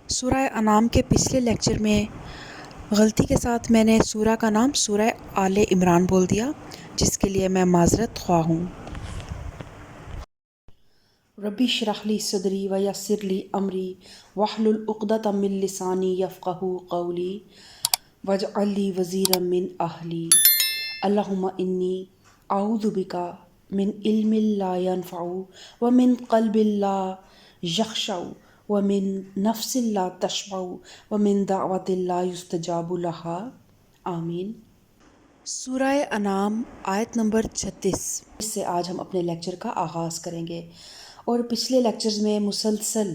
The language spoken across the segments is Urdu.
سورہ انعام کے پچھلے لیکچر میں غلطی کے ساتھ میں نے سورہ کا نام سورہ آل عمران بول دیا، جس کے لیے میں معذرت خواہ ہوں۔ ربی اشرح لی صدری ویسر لی امری واحلل عقدۃ من لسانی یفقہوا قولی واجعل لی وزیرا من اہلی اللہم انی اعوذ بک من علم لا ینفع ومن قلب لا یخشع ومن نفس لا تشبع ومن دعوت لا یستجاب لها آمین۔ سورہ انعام آیت نمبر 36 سے آج ہم اپنے لیکچر کا آغاز کریں گے، اور پچھلے لیکچرز میں مسلسل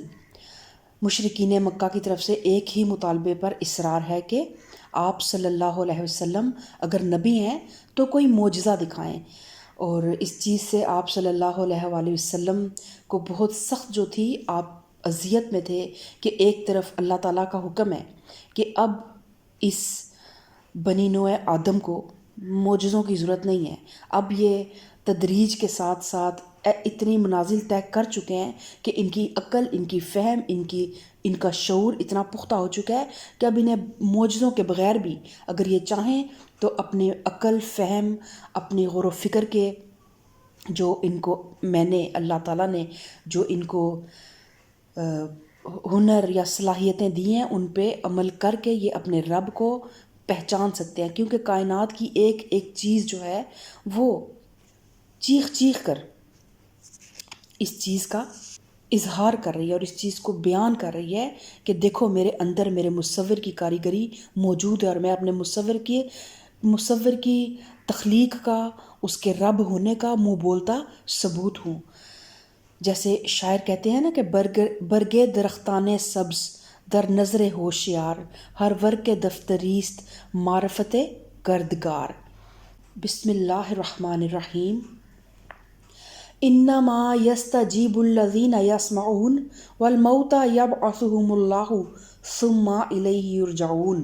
مشرکین مکہ کی طرف سے ایک ہی مطالبے پر اصرار ہے کہ آپ صلی اللہ علیہ وسلم اگر نبی ہیں تو کوئی معجزہ دکھائیں، اور اس چیز سے آپ صلی اللہ علیہ وآلہ وسلم کو بہت سخت جو تھی، آپ اذیت میں تھے کہ ایک طرف اللہ تعالیٰ کا حکم ہے کہ اب اس بنی نوع آدم کو معجزوں کی ضرورت نہیں ہے، اب یہ تدریج کے ساتھ ساتھ اتنی منازل طے کر چکے ہیں کہ ان کی عقل، ان کی فہم، ان کا شعور اتنا پختہ ہو چکا ہے کہ اب انہیں معجزوں کے بغیر بھی اگر یہ چاہیں تو اپنے عقل، فہم، اپنی غور و فکر کے جو ان کو اللہ تعالیٰ نے جو ان کو ہنر یا صلاحیتیں دی ہیں، ان پہ عمل کر کے یہ اپنے رب کو پہچان سکتے ہیں، کیونکہ کائنات کی ایک ایک چیز جو ہے وہ چیخ چیخ کر اس چیز کا اظہار کر رہی ہے اور اس چیز کو بیان کر رہی ہے کہ دیکھو میرے اندر میرے مصور کی کاریگری موجود ہے، اور میں اپنے مصور کی تخلیق کا، اس کے رب ہونے کا منہ بولتا ثبوت ہوں۔ جیسے شاعر کہتے ہیں نا کہ برگے درختان سبز در نظر ہوشیار، ہر ورق دفتریست معرفت کردگار۔ بسم اللہ الرحمن الرحیم۔ انما یستجیب الذین یسمعون والموتى یبعثهم اللہ ثم الیہ یرجعون۔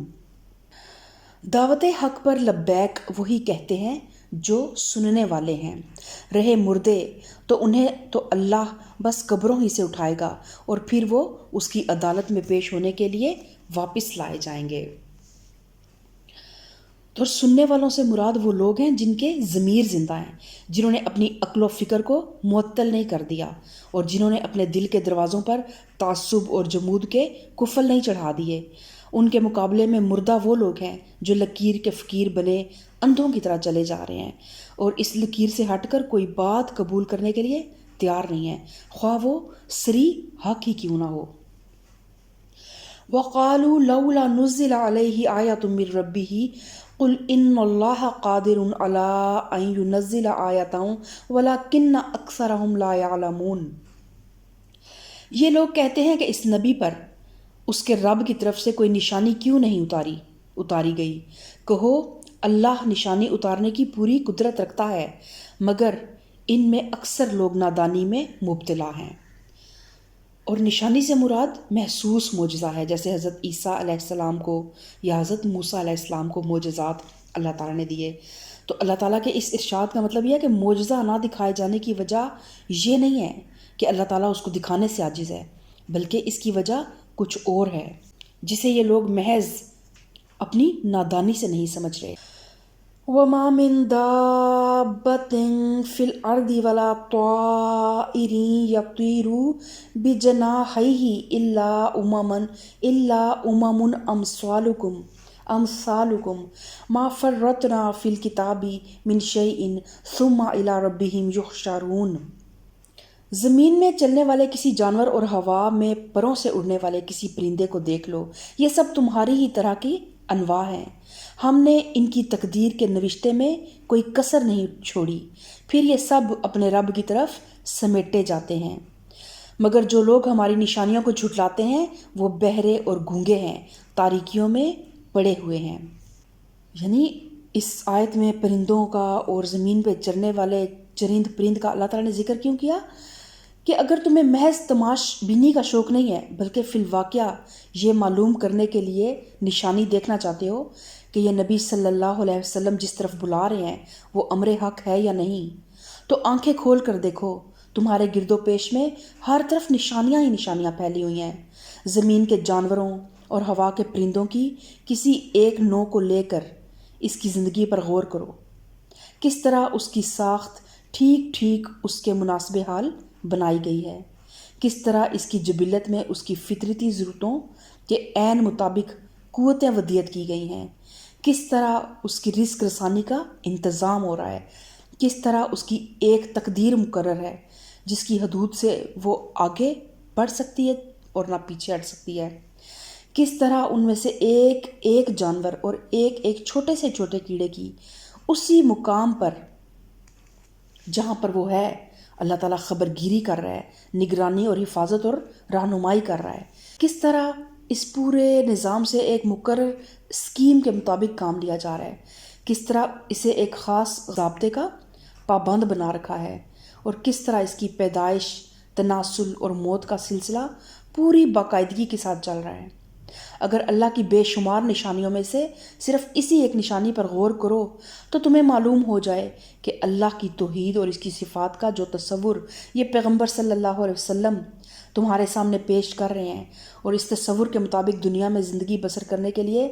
دعوت حق پر لبیک وہی کہتے ہیں جو سننے والے ہیں، رہے مردے تو انہیں تو اللہ بس قبروں ہی سے اٹھائے گا، اور پھر وہ اس کی عدالت میں پیش ہونے کے لیے واپس لائے جائیں گے۔ تو سننے والوں سے مراد وہ لوگ ہیں جن کے ضمیر زندہ ہیں، جنہوں نے اپنی عقل و فکر کو معطل نہیں کر دیا، اور جنہوں نے اپنے دل کے دروازوں پر تعصب اور جمود کے قفل نہیں چڑھا دیے۔ ان کے مقابلے میں مردہ وہ لوگ ہیں جو لکیر کے فقیر بنے اندھوں کی طرح چلے جا رہے ہیں، اور اس لکیر سے ہٹ کر کوئی بات قبول کرنے کے لیے تیار نہیں ہے، خواہ وہ سری حق ہی کیوں نہ ہو۔ وَقَالُوا لَوْلَا نُزِّلَ عَلَيْهِ آيَةٌ مِّن رَّبِّهِ قُلْ إِنَّ اللَّهَ قَادِرٌ عَلَىٰ أَن يُنَزِّلَ آيَةً وَلَٰكِنَّ أَكْثَرَهُمْ لَا يَعْلَمُونَ۔ یہ لوگ کہتے ہیں کہ اس نبی پر اس کے رب کی طرف سے کوئی نشانی کیوں نہیں اتاری گئی۔ کہو اللہ نشانی اتارنے کی پوری قدرت رکھتا ہے، مگر ان میں اکثر لوگ نادانی میں مبتلا ہیں۔ اور نشانی سے مراد محسوس معجزہ ہے، جیسے حضرت عیسیٰ علیہ السلام کو یا حضرت موسیٰ علیہ السلام کو معجزات اللہ تعالیٰ نے دیے۔ تو اللہ تعالیٰ کے اس ارشاد کا مطلب یہ ہے کہ معجزہ نہ دکھائے جانے کی وجہ یہ نہیں ہے کہ اللہ تعالیٰ اس کو دکھانے سے عاجز ہے، بلکہ اس کی وجہ کچھ اور ہے جسے یہ لوگ محض اپنی نادانی سے نہیں سمجھ رہے۔ وَمَا مِن دَابَّةٍ فِي الْأَرْضِ وَلَا طَائِرٍ يَطِيرُ بِجَنَاحَيْهِ إِلَّا أُمَمٌ أَمْثَالُكُمْ مَا فَرَّطْنَا فِي الْكِتَابِ مِنْ شَيْءٍ ثُمَّ إِلَىٰ رَبِّهِمْ يُحْشَرُونَ۔ زمین میں چلنے والے کسی جانور اور ہوا میں پروں سے اڑنے والے کسی پرندے کو دیکھ لو، یہ سب تمہاری ہی طرح کی انواع ہیں، ہم نے ان کی تقدیر کے نوشتے میں کوئی کسر نہیں چھوڑی، پھر یہ سب اپنے رب کی طرف سمیٹے جاتے ہیں۔ مگر جو لوگ ہماری نشانیوں کو جھٹلاتے ہیں وہ بہرے اور گونگے ہیں، تاریکیوں میں پڑے ہوئے ہیں۔ یعنی اس آیت میں پرندوں کا اور زمین پہ چلنے والے چرند پرند کا اللہ تعالیٰ نے ذکر کیوں کیا؟ کہ اگر تمہیں محض تماش بینی کا شوق نہیں ہے، بلکہ فی الواقعہ یہ معلوم کرنے کے لیے نشانی دیکھنا چاہتے ہو کہ یہ نبی صلی اللہ علیہ وسلم جس طرف بلا رہے ہیں وہ امر حق ہے یا نہیں، تو آنکھیں کھول کر دیکھو تمہارے گرد و پیش میں ہر طرف نشانیاں ہی نشانیاں پھیلی ہوئی ہیں۔ زمین کے جانوروں اور ہوا کے پرندوں کی کسی ایک نوع کو لے کر اس کی زندگی پر غور کرو، کس طرح اس کی ساخت ٹھیک ٹھیک اس کے مناسب حال بنائی گئی ہے، کس طرح اس کی جبلت میں اس کی فطرتی ضرورتوں کے عین مطابق قوتیں ودیت کی گئی ہیں، کس طرح اس کی رزق رسانی کا انتظام ہو رہا ہے، کس طرح اس کی ایک تقدیر مقرر ہے جس کی حدود سے وہ آگے بڑھ سکتی ہے اور نہ پیچھے ہٹ سکتی ہے، کس طرح ان میں سے ایک ایک جانور اور ایک ایک چھوٹے سے چھوٹے کیڑے کی اسی مقام پر جہاں پر وہ ہے اللہ تعالیٰ خبر گیری کر رہا ہے، نگرانی اور حفاظت اور رہنمائی کر رہا ہے، کس طرح اس پورے نظام سے ایک مقرر اسکیم کے مطابق کام لیا جا رہا ہے، کس طرح اسے ایک خاص ضابطے کا پابند بنا رکھا ہے، اور کس طرح اس کی پیدائش، تناسل اور موت کا سلسلہ پوری باقاعدگی کے ساتھ چل رہا ہے۔ اگر اللہ کی بے شمار نشانیوں میں سے صرف اسی ایک نشانی پر غور کرو تو تمہیں معلوم ہو جائے کہ اللہ کی توحید اور اس کی صفات کا جو تصور یہ پیغمبر صلی اللہ علیہ وسلم تمہارے سامنے پیش کر رہے ہیں، اور اس تصور کے مطابق دنیا میں زندگی بسر کرنے کے لیے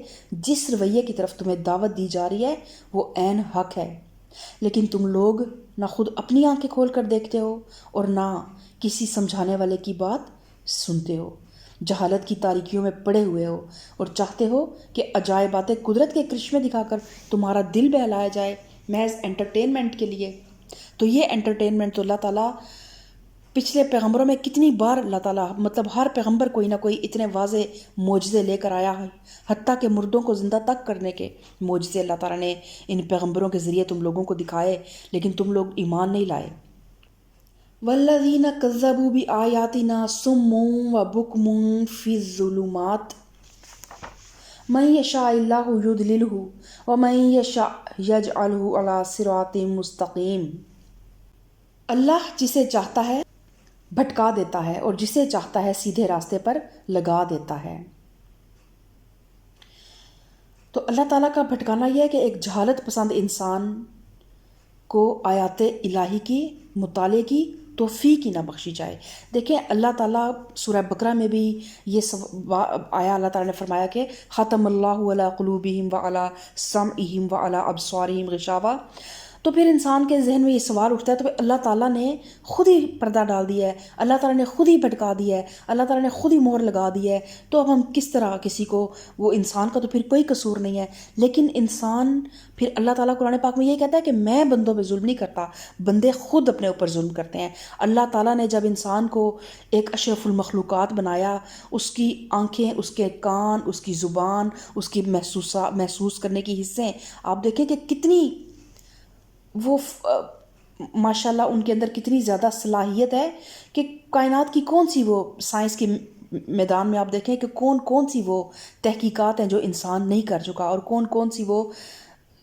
جس رویے کی طرف تمہیں دعوت دی جا رہی ہے وہ عین حق ہے، لیکن تم لوگ نہ خود اپنی آنکھیں کھول کر دیکھتے ہو اور نہ کسی سمجھانے والے کی بات سنتے ہو، جہالت کی تاریکیوں میں پڑے ہوئے ہو اور چاہتے ہو کہ عجائبات قدرت کے کرشمے دکھا کر تمہارا دل بہلایا جائے محض انٹرٹینمنٹ کے لیے۔ تو یہ انٹرٹینمنٹ تو اللہ تعالیٰ پچھلے پیغمبروں میں کتنی بار اللہ تعالیٰ مطلب ہر پیغمبر کوئی نہ کوئی اتنے واضح معجزے لے کر آیا ہے، حتیٰ کہ مردوں کو زندہ تک کرنے کے معجزے اللہ تعالیٰ نے ان پیغمبروں کے ذریعے تم لوگوں کو دکھائے، لیکن تم لوگ ایمان نہیں لائے۔ والذین کذبوا بآیاتنا صم وبکم فی الظلمات من یشاء اللہ یضللہ ومن یشاء یجعلہ علی صراط مستقیم۔ اللہ جسے چاہتا ہے بھٹکا دیتا ہے اور جسے چاہتا ہے سیدھے راستے پر لگا دیتا ہے۔ تو اللہ تعالیٰ کا بھٹکانا یہ ہے کہ ایک جہالت پسند انسان کو آیات الہی کی مطالعے کی توفیق ہی نہ بخشی جائے۔ دیکھیں اللہ تعالیٰ سورہ بقرہ میں بھی یہ آیا، اللہ تعالیٰ نے فرمایا کہ ختم اللہ علی قلوبہم وعلی سمعہم وعلی ابصارہم غشاوہ۔ تو پھر انسان کے ذہن میں یہ سوال اٹھتا ہے تو اللہ تعالیٰ نے خود ہی پردہ ڈال دیا ہے، اللہ تعالیٰ نے خود ہی بھٹکا دیا ہے، اللہ تعالیٰ نے خود ہی مہر لگا دی ہے، تو اب ہم کس طرح کسی کو، وہ انسان کا تو پھر کوئی قصور نہیں ہے، لیکن انسان پھر اللہ تعالیٰ قرآن پاک میں یہ کہتا ہے کہ میں بندوں پہ ظلم نہیں کرتا، بندے خود اپنے اوپر ظلم کرتے ہیں۔ اللہ تعالیٰ نے جب انسان کو ایک اشرف المخلوقات بنایا، اس کی آنکھیں، اس کے کان، اس کی زبان، اس کی محسوس کرنے کی حصیں، آپ دیکھیں کہ کتنی وہ ماشاءاللہ ان کے اندر کتنی زیادہ صلاحیت ہے کہ کائنات کی کون سی وہ سائنس کے میدان میں آپ دیکھیں کہ کون سی وہ تحقیقات ہیں جو انسان نہیں کر چکا، اور کون سی وہ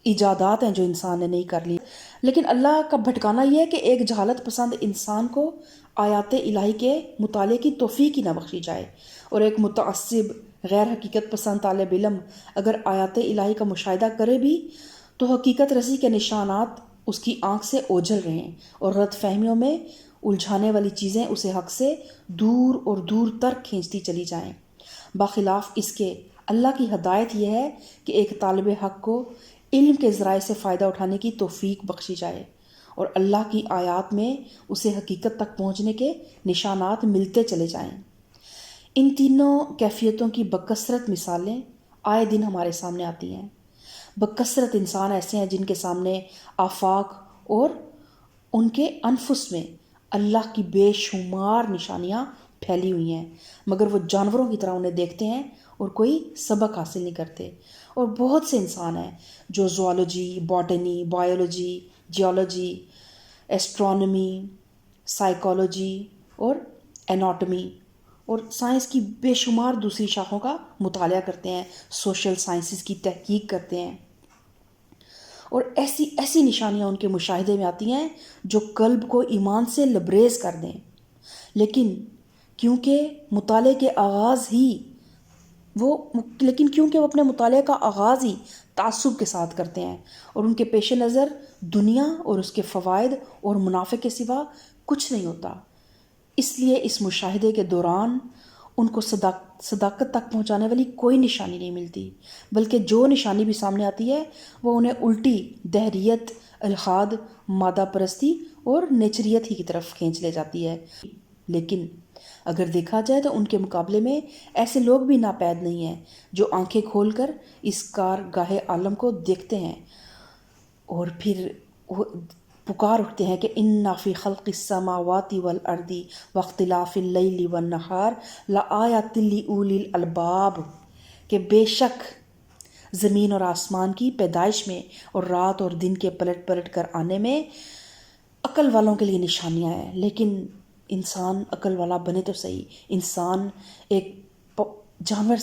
ایجادات ہیں جو انسان نے نہیں کر لی۔ لیکن اللہ کا بھٹکانا یہ ہے کہ ایک جہالت پسند انسان کو آیات الہی کے مطالعے کی توفیق ہی نہ بخشی جائے، اور ایک متعصب غیر حقیقت پسند طالب علم اگر آیات الہی کا مشاہدہ کرے بھی تو حقیقت رسی کے نشانات اس کی آنکھ سے اوجھل رہے ہیں، اور غلط فہمیوں میں الجھانے والی چیزیں اسے حق سے دور اور دور تر کھینچتی چلی جائیں۔ بخلاف اس کے اللہ کی ہدایت یہ ہے کہ ایک طالب حق کو علم کے ذرائع سے فائدہ اٹھانے کی توفیق بخشی جائے، اور اللہ کی آیات میں اسے حقیقت تک پہنچنے کے نشانات ملتے چلے جائیں۔ ان تینوں کیفیتوں کی بکثرت مثالیں آئے دن ہمارے سامنے آتی ہیں۔ بکثرت انسان ایسے ہیں جن کے سامنے آفاق اور ان کے انفس میں اللہ کی بے شمار نشانیاں پھیلی ہوئی ہیں، مگر وہ جانوروں کی طرح انہیں دیکھتے ہیں اور کوئی سبق حاصل نہیں کرتے۔ اور بہت سے انسان ہیں جو zoology, botany, biology, geology, astronomy, psychology اور ایناٹمی اور سائنس کی بے شمار دوسری شاخوں کا مطالعہ کرتے ہیں، سوشل سائنسز کی تحقیق کرتے ہیں، اور ایسی نشانیاں ان کے مشاہدے میں آتی ہیں جو قلب کو ایمان سے لبریز کر دیں، لیکن کیونکہ وہ اپنے مطالعے کا آغاز ہی تعصب کے ساتھ کرتے ہیں، اور ان کے پیش نظر دنیا اور اس کے فوائد اور منافع کے سوا کچھ نہیں ہوتا۔ اس لیے اس مشاہدے کے دوران ان کو صداقت تک پہنچانے والی کوئی نشانی نہیں ملتی، بلکہ جو نشانی بھی سامنے آتی ہے وہ انہیں الٹی دہریت، الحاد، مادہ پرستی اور نیچریت ہی کی طرف کھینچ لے جاتی ہے۔ لیکن اگر دیکھا جائے تو ان کے مقابلے میں ایسے لوگ بھی ناپید نہیں ہیں جو آنکھیں کھول کر اس کارگاہ عالم کو دیکھتے ہیں اور پھر وہ پکار اٹھتے ہیں کہ اِنَّ فِي خَلْقِ السَّمَاوَاتِ وَالْأَرْضِ وَاخْتِلَافِ اللَّيْلِ وَالنَّهَارِ لَآيَاتٍ لِأُولِي الْأَلْبَابِ، کہ بے شک زمین اور آسمان کی پیدائش میں اور رات اور دن کے پلٹ پلٹ کر آنے میں عقل والوں کے لیے نشانیاں ہیں۔ لیکن انسان عقل والا بنے تو صحیح، انسان ایک جانور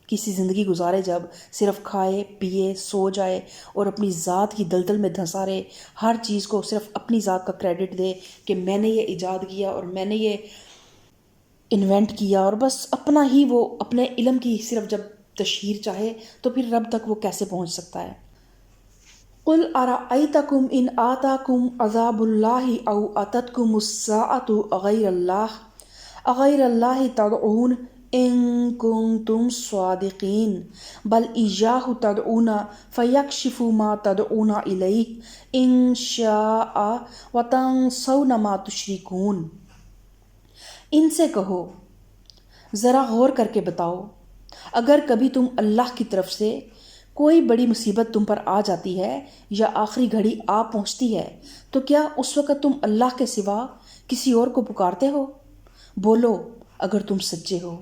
کی سی زندگی گزارے جب صرف کھائے پیے سو جائے اور اپنی ذات کی دلدل میں دھنسا رہے، ہر چیز کو صرف اپنی ذات کا کریڈٹ دے کہ میں نے یہ ایجاد کیا اور میں نے یہ انوینٹ کیا، اور بس اپنا ہی وہ اپنے علم کی صرف جب تشہیر چاہے تو پھر رب تک وہ کیسے پہنچ سکتا ہے؟ قُلْ أَرَأَيْتَكُمْ إِنْ آتَاكُمْ عَذَابُ اللَّهِ أَوْ أَتَتْكُمُ السَّاعَةُ أَغَيْرَ اللَّهِ تَدْعُونَ إِن كُنتُمْ صَادِقِينَ بَلْ إِيَّاهُ تَدْعُونَ فَيَكْشِفُ مَا تَدْعُونَ إِلَيْهِ إِن شَاءَ وَتَنسَوْنَ مَا تُشْرِكُونَ۔ ان سے کہو ذرا غور کر کے بتاؤ، اگر کبھی تم اللہ کی طرف سے کوئی بڑی مصیبت تم پر آ جاتی ہے یا آخری گھڑی آ پہنچتی ہے تو کیا اس وقت تم اللہ کے سوا کسی اور کو پکارتے ہو؟ بولو اگر تم سچے ہو،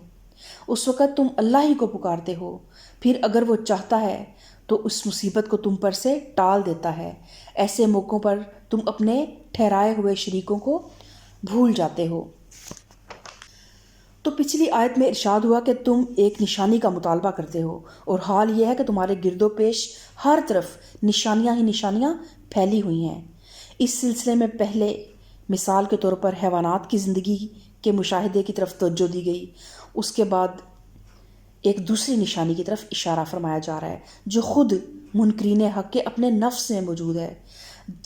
اس وقت تم اللہ ہی کو پکارتے ہو، پھر اگر وہ چاہتا ہے تو اس مصیبت کو تم پر سے ٹال دیتا ہے۔ ایسے موقعوں پر تم اپنے ٹھہرائے ہوئے شریکوں کو بھول جاتے ہو۔ تو پچھلی آیت میں ارشاد ہوا کہ تم ایک نشانی کا مطالبہ کرتے ہو، اور حال یہ ہے کہ تمہارے گرد و پیش ہر طرف نشانیاں ہی نشانیاں پھیلی ہوئی ہیں۔ اس سلسلے میں پہلے مثال کے طور پر حیوانات کی زندگی کے مشاہدے کی طرف توجہ دی گئی، اس کے بعد ایک دوسری نشانی کی طرف اشارہ فرمایا جا رہا ہے جو خود منکرین حق کے اپنے نفس میں موجود ہے۔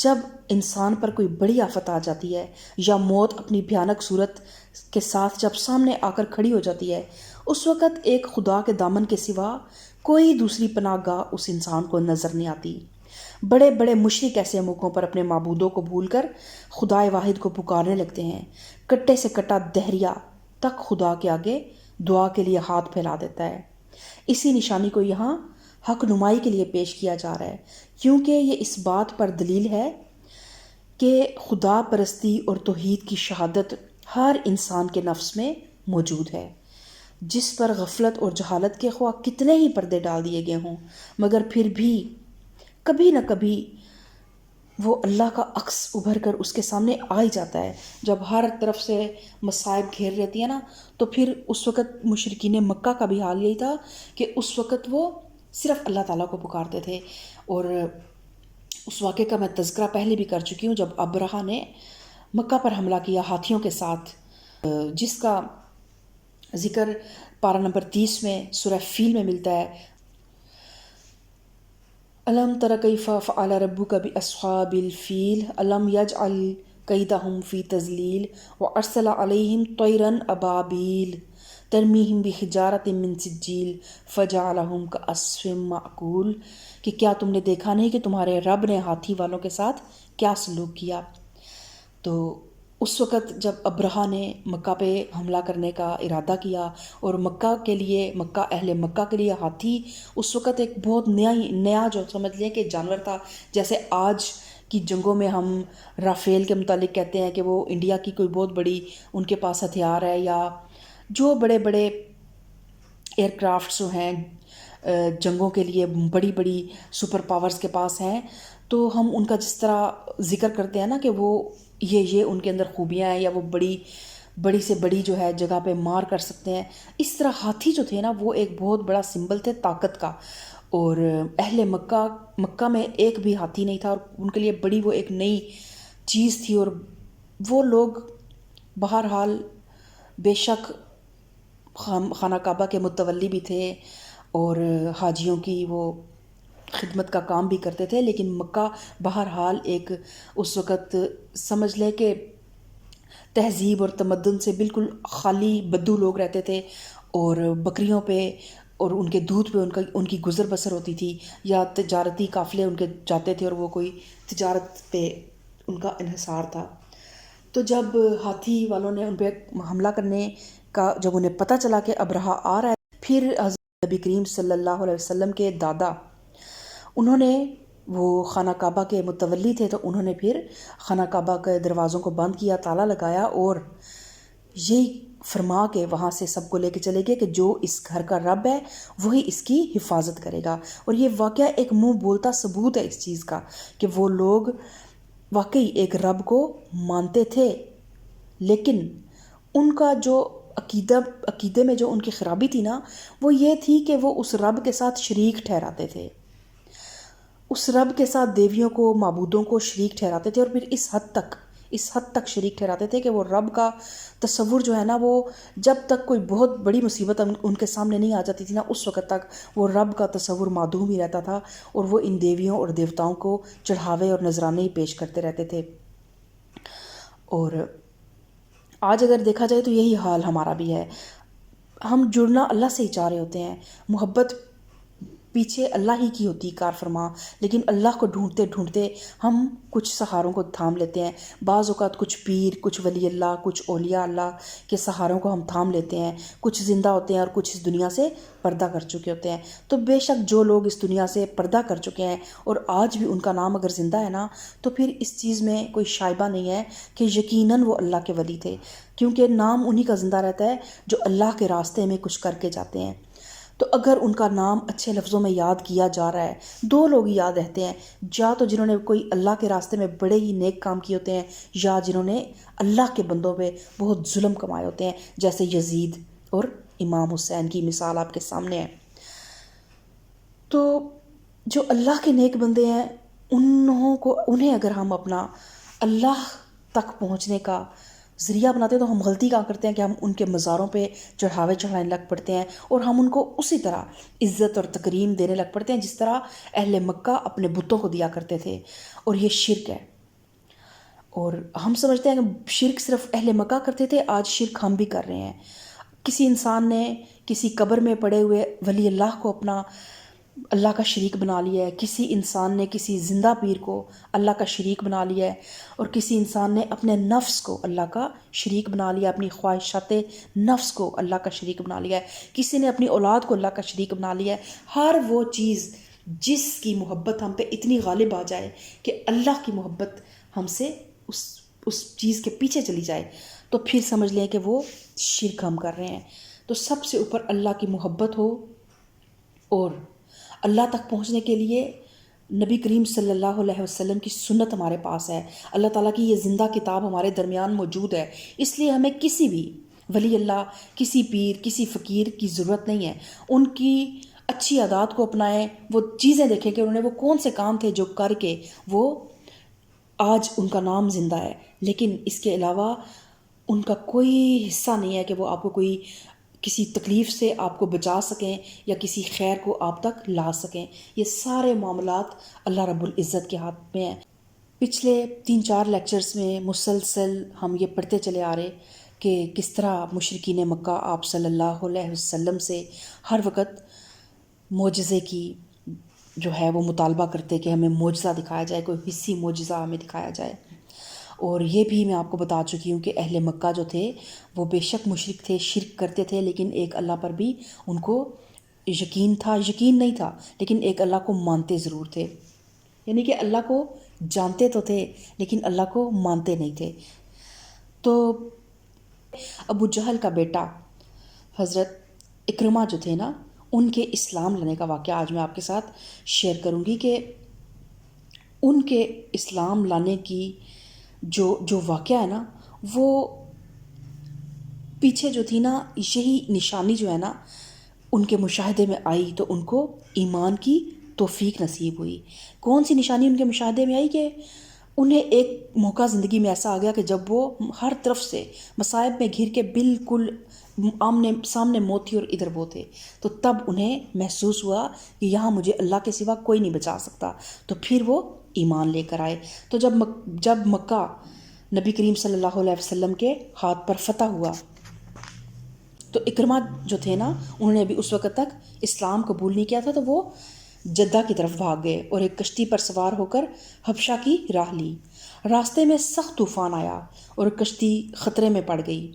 جب انسان پر کوئی بڑی آفت آ جاتی ہے یا موت اپنی بھیانک صورت کے ساتھ جب سامنے آ کر کھڑی ہو جاتی ہے، اس وقت ایک خدا کے دامن کے سوا کوئی دوسری پناہ گاہ اس انسان کو نظر نہیں آتی۔ بڑے بڑے مشرک ایسے موقعوں پر اپنے معبودوں کو بھول کر خدائے واحد کو پکارنے لگتے ہیں۔ کٹے سے کٹا دہریہ تک خدا کے آگے دعا کے لیے ہاتھ پھیلا دیتا ہے۔ اسی نشانی کو یہاں حق نمائی کے لیے پیش کیا جا رہا ہے، کیونکہ یہ اس بات پر دلیل ہے کہ خدا پرستی اور توحید کی شہادت ہر انسان کے نفس میں موجود ہے، جس پر غفلت اور جہالت کے خواہ کتنے ہی پردے ڈال دیے گئے ہوں، مگر پھر بھی کبھی نہ کبھی وہ اللہ کا عکس ابھر کر اس کے سامنے آ ہی جاتا ہے۔ جب ہر طرف سے مصائب گھیر رہتی ہے نا، تو پھر اس وقت مشرکین مکہ کا بھی حال یہی تھا کہ اس وقت وہ صرف اللہ تعالیٰ کو پکارتے تھے۔ اور اس واقعے کا میں تذکرہ پہلے بھی کر چکی ہوں، جب ابرہہ نے مکہ پر حملہ کیا ہاتھیوں کے ساتھ، جس کا ذکر پارہ نمبر 30 میں سورہ فیل میں ملتا ہے۔ الم تر کیف فعل ربک باصحاب الفیل الم یجعل کیدہم فی تضلیل وارسل علیہم طیرا ابابیل ترمیہم بحجارۃ من سجیل فجعلہم کعصف مأکول، کہ کیا تم نے دیکھا نہیں کہ تمہارے رب نے ہاتھی والوں کے ساتھ کیا سلوک کیا؟ تو اس وقت جب ابرہہ نے مکہ پہ حملہ کرنے کا ارادہ کیا، اور مکہ کے لیے، اہل مکہ کے لیے ہاتھی اس وقت ایک بہت نیا جو سمجھ لیں کہ جانور تھا، جیسے آج کی جنگوں میں ہم رافیل کے متعلق کہتے ہیں کہ وہ انڈیا کی کوئی بہت بڑی ان کے پاس ہتھیار ہے، یا جو بڑے بڑے ایئر کرافٹس ہیں جنگوں کے لیے بڑی بڑی سپر پاورز کے پاس ہیں، تو ہم ان کا جس طرح ذکر کرتے ہیں نا کہ وہ یہ ان کے اندر خوبیاں ہیں، یا وہ بڑی سے بڑی جو ہے جگہ پہ مار کر سکتے ہیں، اس طرح ہاتھی جو تھے نا وہ ایک بہت بڑا سمبل تھے طاقت کا۔ اور اہل مکہ میں ایک بھی ہاتھی نہیں تھا، اور ان کے لیے بڑی وہ ایک نئی چیز تھی، اور وہ لوگ بہرحال بے شک خانہ کعبہ کے متولی بھی تھے اور حاجیوں کی وہ خدمت کا کام بھی کرتے تھے، لیکن مکہ بہرحال ایک اس وقت سمجھ لے کہ تہذیب اور تمدن سے بالکل خالی بدو لوگ رہتے تھے، اور بکریوں پہ اور ان کے دودھ پہ ان کی گزر بسر ہوتی تھی، یا تجارتی قافلے ان کے جاتے تھے اور وہ کوئی تجارت پہ ان کا انحصار تھا۔ تو جب ہاتھی والوں نے ان پہ حملہ کرنے کا جب انہیں پتہ چلا کہ ابرہہ آ رہا ہے، پھر حضرت نبی کریم صلی اللہ علیہ وسلم کے دادا، انہوں نے، وہ خانہ کعبہ کے متولی تھے، تو انہوں نے پھر خانہ کعبہ کے دروازوں کو بند کیا، تالا لگایا، اور یہی فرما کے وہاں سے سب کو لے کے چلے گئے کہ جو اس گھر کا رب ہے وہی اس کی حفاظت کرے گا۔ اور یہ واقعہ ایک منہ بولتا ثبوت ہے اس چیز کا کہ وہ لوگ واقعی ایک رب کو مانتے تھے، لیکن ان کا جو عقیدے میں جو ان کی خرابی تھی نا، وہ یہ تھی کہ وہ اس رب کے ساتھ شریک ٹھہراتے تھے، اس رب کے ساتھ دیویوں کو، معبودوں کو شریک ٹھہراتے تھے، اور پھر اس حد تک شریک ٹھہراتے تھے کہ وہ رب کا تصور جو ہے نا، وہ جب تک کوئی بہت بڑی مصیبت ان کے سامنے نہیں آ جاتی تھی نا، اس وقت تک وہ رب کا تصور معدوم ہی رہتا تھا، اور وہ ان دیویوں اور دیوتاؤں کو چڑھاوے اور نذرانے ہی پیش کرتے رہتے تھے۔ اور آج اگر دیکھا جائے تو یہی حال ہمارا بھی ہے، ہم جڑنا اللہ سے ہی چاہ رہے ہوتے ہیں، محبت پیچھے اللہ ہی کی ہوتی کار فرما، لیکن اللہ کو ڈھونڈتے ڈھونڈتے ہم کچھ سہاروں کو تھام لیتے ہیں، بعض اوقات کچھ پیر، کچھ ولی اللہ، کچھ اولیاء اللہ کے سہاروں کو ہم تھام لیتے ہیں، کچھ زندہ ہوتے ہیں اور کچھ اس دنیا سے پردہ کر چکے ہوتے ہیں۔ تو بے شک جو لوگ اس دنیا سے پردہ کر چکے ہیں اور آج بھی ان کا نام اگر زندہ ہے نا، تو پھر اس چیز میں کوئی شائبہ نہیں ہے کہ یقیناً وہ اللہ کے ولی تھے، کیونکہ نام انہی کا زندہ رہتا ہے جو اللہ کے راستے میں کچھ کر کے جاتے ہیں۔ تو اگر ان کا نام اچھے لفظوں میں یاد کیا جا رہا ہے، دو لوگ یاد رہتے ہیں، یا تو جنہوں نے کوئی اللہ کے راستے میں بڑے ہی نیک کام کیے ہوتے ہیں، یا جنہوں نے اللہ کے بندوں پہ بہت ظلم کمائے ہوتے ہیں، جیسے یزید اور امام حسین کی مثال آپ کے سامنے ہے۔ تو جو اللہ کے نیک بندے ہیں، انہیں اگر ہم اپنا اللہ تک پہنچنے کا ذریعہ بناتے ہیں، تو ہم غلطی کہاں کرتے ہیں کہ ہم ان کے مزاروں پہ چڑھاوے چڑھانے لگ پڑتے ہیں، اور ہم ان کو اسی طرح عزت اور تکریم دینے لگ پڑتے ہیں جس طرح اہل مکہ اپنے بتوں کو دیا کرتے تھے، اور یہ شرک ہے۔ اور ہم سمجھتے ہیں کہ شرک صرف اہل مکہ کرتے تھے، آج شرک ہم بھی کر رہے ہیں۔ کسی انسان نے کسی قبر میں پڑے ہوئے ولی اللہ کو اپنا اللہ کا شریک بنا لیا ہے، کسی انسان نے کسی زندہ پیر کو اللہ کا شریک بنا لیا ہے، اور کسی انسان نے اپنے نفس کو اللہ کا شریک بنا لیا، اپنی خواہشات نفس کو اللہ کا شریک بنا لیا ہے، کسی نے اپنی اولاد کو اللہ کا شریک بنا لیا ہے۔ ہر وہ چیز جس کی محبت ہم پہ اتنی غالب آ جائے کہ اللہ کی محبت ہم سے اس چیز کے پیچھے چلی جائے، تو پھر سمجھ لیں کہ وہ شرک ہم کر رہے ہیں۔ تو سب سے اوپر اللہ کی محبت ہو، اور اللہ تک پہنچنے کے لیے نبی کریم صلی اللہ علیہ وسلم کی سنت ہمارے پاس ہے، اللہ تعالیٰ کی یہ زندہ کتاب ہمارے درمیان موجود ہے، اس لیے ہمیں کسی بھی ولی اللہ، کسی پیر، کسی فقیر کی ضرورت نہیں ہے۔ ان کی اچھی عادات کو اپنائیں، وہ چیزیں دیکھیں کہ انہوں نے وہ کون سے کام تھے جو کر کے وہ آج ان کا نام زندہ ہے، لیکن اس کے علاوہ ان کا کوئی حصہ نہیں ہے کہ وہ آپ کو کوئی کسی تکلیف سے آپ کو بچا سکیں یا کسی خیر کو آپ تک لا سکیں۔ یہ سارے معاملات اللہ رب العزت کے ہاتھ میں ہیں۔ پچھلے 3-4 لیکچرز میں مسلسل ہم یہ پڑھتے چلے آ رہے کہ کس طرح مشرکین مکہ آپ صلی اللہ علیہ وسلم سے ہر وقت معجزے کی جو ہے وہ مطالبہ کرتے کہ ہمیں معجزہ دکھایا جائے، کوئی حصی معجزہ ہمیں دکھایا جائے۔ اور یہ بھی میں آپ کو بتا چکی ہوں کہ اہل مکہ جو تھے وہ بے شک مشرک تھے، شرک کرتے تھے، لیکن ایک اللہ پر بھی ان کو یقین تھا، یقین نہیں تھا لیکن ایک اللہ کو مانتے ضرور تھے، یعنی کہ اللہ کو جانتے تو تھے لیکن اللہ کو مانتے نہیں تھے۔ تو ابو جہل کا بیٹا حضرت اکرمہ جو تھے نا، ان کے اسلام لانے کا واقعہ آج میں آپ کے ساتھ شیئر کروں گی کہ ان کے اسلام لانے کی جو واقعہ ہے نا، وہ پیچھے جو تھی نا، یہی نشانی جو ہے نا ان کے مشاہدے میں آئی، تو ان کو ایمان کی توفیق نصیب ہوئی۔ کون سی نشانی ان کے مشاہدے میں آئی کہ انہیں ایک موقع زندگی میں ایسا آ گیا کہ جب وہ ہر طرف سے مصائب میں گھر کے بالکل آمنے سامنے موت تھی اور ادھر وہ تھے، تو تب انہیں محسوس ہوا کہ یہاں مجھے اللہ کے سوا کوئی نہیں بچا سکتا، تو پھر وہ ایمان لے کر آئے۔ تو جب مکہ نبی کریم صلی اللہ علیہ وسلم کے ہاتھ پر فتح ہوا۔ تو اکرمہ جو تھے نا، انہوں نے ابھی اس وقت تک اسلام قبول نہیں کیا تھا، تو وہ جدہ کی طرف بھاگ گئے اور ایک کشتی پر سوار ہو کر حبشہ کی راہ لی۔ راستے میں سخت طوفان آیا اور کشتی خطرے میں پڑ گئی۔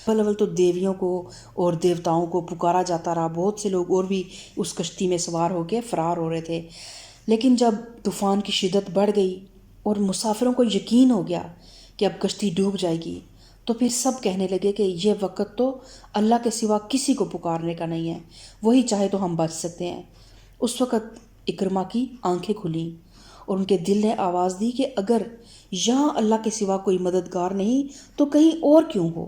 اول تو دیویوں کو اور دیوتاؤں کو پکارا جاتا رہا، بہت سے لوگ اور بھی اس کشتی میں سوار ہو کے فرار ہو رہے تھے، لیکن جب طوفان کی شدت بڑھ گئی اور مسافروں کو یقین ہو گیا کہ اب کشتی ڈوب جائے گی، تو پھر سب کہنے لگے کہ یہ وقت تو اللہ کے سوا کسی کو پکارنے کا نہیں ہے، وہی چاہے تو ہم بچ سکتے ہیں۔ اس وقت اکرمہ کی آنکھیں کھلیں اور ان کے دل نے آواز دی کہ اگر یہاں اللہ کے سوا کوئی مددگار نہیں تو کہیں اور کیوں ہو۔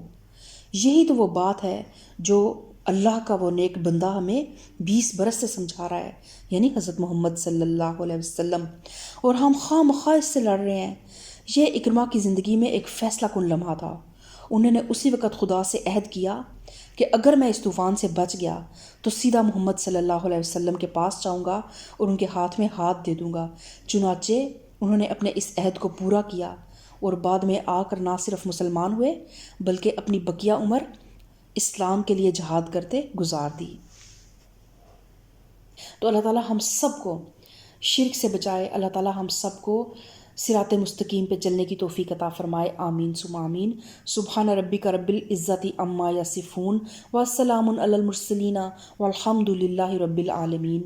یہی تو وہ بات ہے جو اللہ کا وہ نیک بندہ ہمیں 20 برس سے سمجھا رہا ہے، یعنی حضرت محمد صلی اللہ علیہ وسلم، اور ہم خواہ مخواہ اس سے لڑ رہے ہیں۔ یہ اکرمہ کی زندگی میں ایک فیصلہ کن لمحہ تھا۔ انہوں نے اسی وقت خدا سے عہد کیا کہ اگر میں اس طوفان سے بچ گیا تو سیدھا محمد صلی اللہ علیہ وسلم کے پاس جاؤں گا اور ان کے ہاتھ میں ہاتھ دے دوں گا۔ چنانچہ انہوں نے اپنے اس عہد کو پورا کیا اور بعد میں آ کر نہ صرف مسلمان ہوئے بلکہ اپنی بقیہ عمر اسلام کے لیے جہاد کرتے گزار دی۔ تو اللہ تعالیٰ ہم سب کو شرک سے بچائے، اللہ تعالیٰ ہم سب کو صراط مستقیم پہ چلنے کی توفیق عطا فرمائے، آمین ثم آمین۔ سبحان ربک رب العزت عما یصفون والسلام علی المرسلین والحمد للہ رب العالمین۔